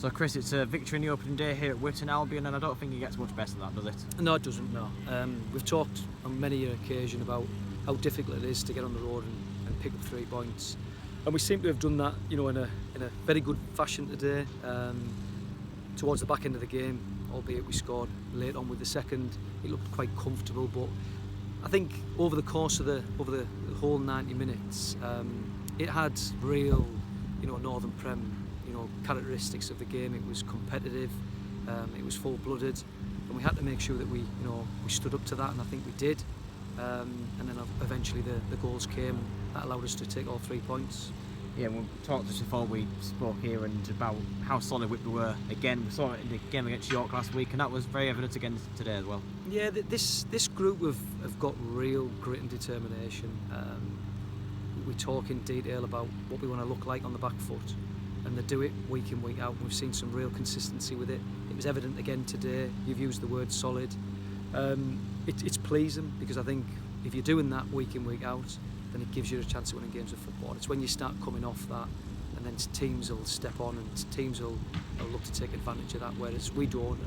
So Chris, it's a victory in the opening day here at Whitton, Albion, and I don't think it gets much better than that, does it? No, it doesn't, no. We've talked on many an occasion about how difficult it is to get on the road and pick up 3 points. And we seem to have done that, in a very good fashion today. Towards the back end of the game, albeit we scored late on with the second, it looked quite comfortable. But I think over the course of the whole 90 minutes, it had real, Northern Prem, characteristics of the game. It was competitive, it was full-blooded, and we had to make sure that we stood up to that, and I think we did. And then eventually the goals came, and that allowed us to take all 3 points. Yeah, we talked just before we spoke here and about how solid Whitby were again. We saw it in the game against York last week, and that was very evident again today as well. Yeah, this group have got real grit and determination. We talk in detail about what we want to look like on the back foot, and they do it week in, week out. We've seen some real consistency with it. It was evident again today. You've used the word solid. It's pleasing, because I think if you're doing that week in, week out, then it gives you a chance of winning games of football. It's when you start coming off that, and then teams will step on and teams will look to take advantage of that, whereas we don't.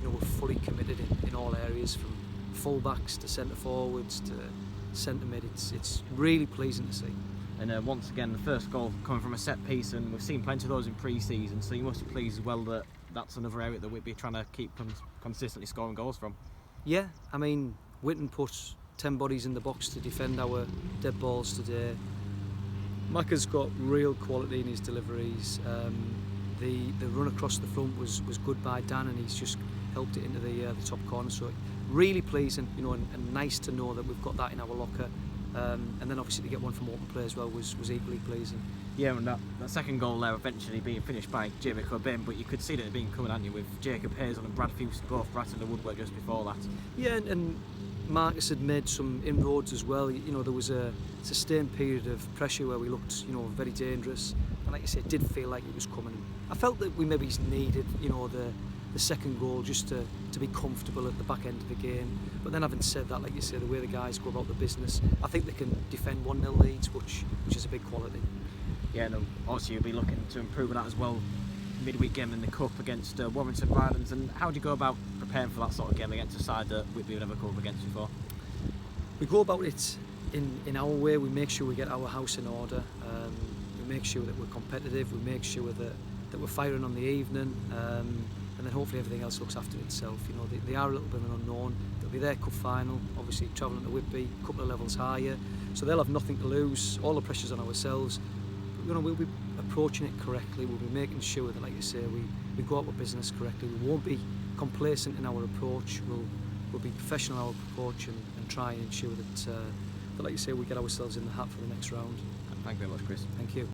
And we're fully committed in all areas, from full-backs to centre forwards to centre mid. It's really pleasing to see. And once again, the first goal coming from a set piece, and we've seen plenty of those in pre-season, so you must be pleased as well that that's another area that Whitby are trying to keep consistently scoring goals from. Yeah, I mean, Whitton put 10 bodies in the box to defend our dead balls today. Macca's got real quality in his deliveries. The run across the front was good by Dan, and he's just helped it into the top corner. So really pleasing, and nice to know that we've got that in our locker. And then obviously to get one from open play as well was equally pleasing. Yeah, and that second goal there eventually being finished by Jacob O'Bin, but you could see that it being coming, hadn't you, with Jacob Hazel and Brad Fuchs both right in the woodwork just before that. Yeah, and Marcus had made some inroads as well. There was a sustained period of pressure where we looked, very dangerous, and like you said, it did feel like it was coming. I felt that we maybe needed, the second goal just to be comfortable at the back end of the game. But then, having said that, like you say, the way the guys go about the business, I think they can defend 1-0 leads, which is a big quality. Yeah, no, obviously you'll be looking to improve on that as well. Midweek game in the Cup against Warrington Bridens, and how do you go about preparing for that sort of game against a side that Whitby have never come up against before? We go about it in our way. We make sure we get our house in order. We make sure that we're competitive. We make sure that we're firing on the evening, and then hopefully everything else looks after itself. They are a little bit of an unknown. They'll be their cup final, obviously travelling to Whitby, a couple of levels higher, so they'll have nothing to lose. All the pressure's on ourselves. We'll be approaching it correctly. We'll be making sure that, like you say, we go out with business correctly. We won't be complacent in our approach. We'll be professional in our approach and try and ensure that, like you say, we get ourselves in the hat for the next round. Thank you very much, Chris. Thank you.